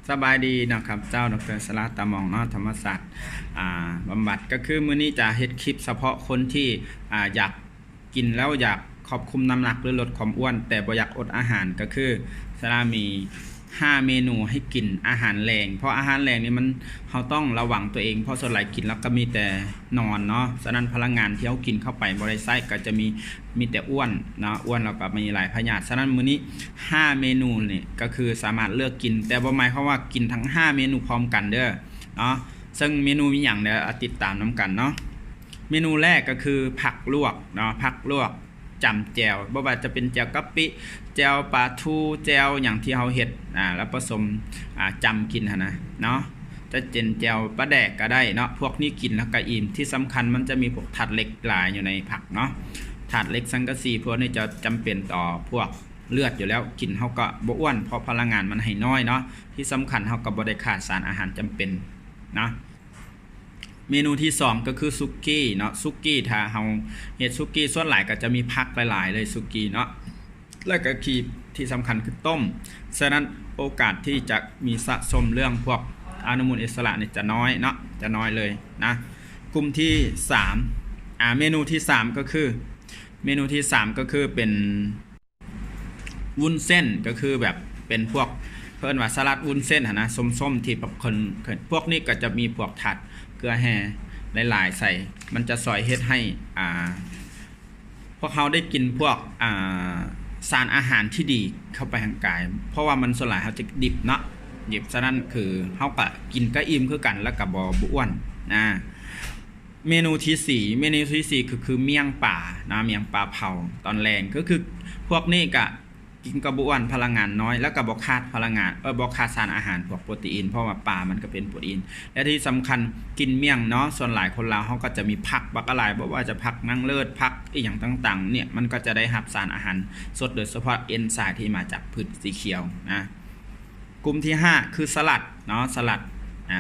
สบายดีนะครับเจ้าดร.สลาตามองเนาะธรรมศาสตร์บำบัดก็คือมื้อนี้จะเฮ็ดคลิปเฉพาะคนที่อยากกินแล้วอยากควบคุมน้ำหนักหรือลดความอ้วนแต่บ่อยากอดอาหารก็คือสลามี5เมนูให้กินอาหารแรงเพราะอาหารแรงนี่มันเราต้องระวังตัวเองเพราะส่วนใหญ่กินแล้วก็มีแต่นอนเนาะฉะนั้นพลังงานที่เรากินเข้าไปบ่ได้ใช้ก็จะมีแต่อ้วนเนาะอ้วนแล้วก็มีหลายพยาธิฉะนั้นมื้อนี้5เมนูนี่ก็คือสามารถเลือกกินแต่บ่หมายความว่ากินทั้ง5เมนูพร้อมกันเด้อเนาะซึ่งเมนูมีหยังเดี๋ยวติดตามนํกันเนาะเมนูแรกก็คือผักลวกเนาะผักลวกจำแจวบ่ว่าจะเป็นแจวกะปิแจวปลาทูแจวอย่างที่เราเฮ็ดแล้วผสมจำกินนะเนาะจะเจนแจวปลาแดกก็ได้เนาะพวกนี้กินแล้วก็อิ่มที่สำคัญมันจะมีพวกถาดเหล็กหลายอยู่ในผักเนาะถาดเหล็กสังกะสีพวกนี้จะจำเป็นต่อพวกเลือดอยู่แล้วกินเฮาก็บ่อ้วนเพราะพลังงานมันให้น้อยเนาะที่สำคัญเฮาก็บ่ได้ขาดสารอาหารจำเป็นเนาะเมนูที่2ก็คือซุกี้เนาะซุกี้ถ้าเฮาเฮ็ดซุกี้ส่วนหลายก็จะมีผักหลายๆเลยซุกี้เนาะแล้วก็ที่สำคัญคือต้มฉะนั้นโอกาสที่จะมีสะสมเรื่องพวกอนุมูลอิสระเนี่ยจะน้อยเนาะจะน้อยเลยนะกลุ่มที่3เมนูที่3ก็คือเป็นวุ้นเส้นก็คือแบบเป็นพวกเพิ่นว่าสลัดวุ้นเส้นนะส้มๆที่แบบคนพวกนี้ก็จะมีพวกถาดเกลือแห่หลายๆใส่มันจะซอยเฮ็ดให้พวกเขาได้กินพวกสารอาหารที่ดีเข้าไปทางกายเพราะว่ามันส่วนหลายเขาจะดิบเนาะดิบฉะนั้นคือเขาก็กินก็อิ่มคือกันแล้วก็บ่อ้วนนะเมนูที่4คือเมี่ยงป่านะเมี่ยงป่าเผาตอนแรงก็คือพวกนี้ก็กินกระบวนพลังงานน้อยแล้วก็บ่ขาดพลังงานบ่ขาดสารอาหารพวกโปรตีนเพราะว่าปลามันก็เป็นโปรตีนและที่สำคัญกินเมี่ยงเนาะส่วนหลายคนลาวเขาก็จะมีผักบักอะไรบ่ว่าจะผักนางเลิศผักอีหยังต่างๆเนี่ยมันก็จะได้รับสารอาหารสดโดยเฉพาะเอนไซม์ที่มาจากพืชสีเขียวนะกลุ่มที่5คือสลัดเนาะสลัด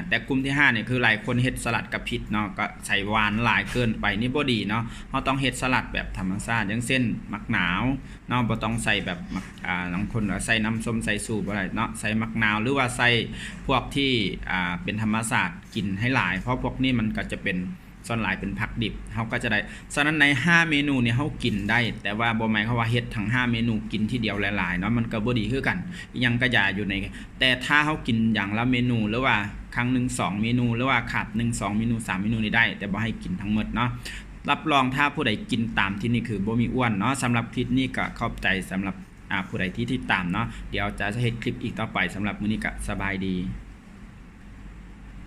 แต่กลุ่มที่5เนี่ยคือหลายคนเฮ็ดสลัดกับผิดเนาะก็ใส่หวานหลายเกินไปนี่บ่ดีเนาะเฮาต้องเฮ็ดสลัดแบบธรรมชาติอย่างเช่นมักหนาวเนาะบ่ต้องใส่แบบบางคนใส่น้ำส้มใส่สูบบ่ได้เนาะใส่มักนาวหรือว่าใส่พวกที่เป็นธรรมชาติกินให้หลายเพราะพวกนี้มันก็จะเป็นส่วนหลายเป็นผักดิบเฮาก็จะได้ฉะนั้นใน5เมนูเนี่ยเฮากินได้แต่ว่าบ่หมายความว่าเฮ็ดทั้ง5เมนูกินทีเดียวหลายๆเนาะมันก็บ่ดีคือกันยังก็อย่าอยู่ในแต่ถ้าเฮากินอย่างละเมนูหรือว่าครั้งนึง2เมนูหรือว่าขาด1 2เมนู3เมนูนี่ได้แต่บ่ให้กินทั้งหมดเนาะรับรองถ้าผู้ใดกินตามที่นี่คือบ่มีอ้วนเนาะสำหรับคลิปนี้ก็ขอบใจสำหรับผู้ใดที่ติดตามเนาะเดี๋ยวจะเฮ็ดคลิปอีกต่อไปสำหรับมื้อนี้ก็สบายดี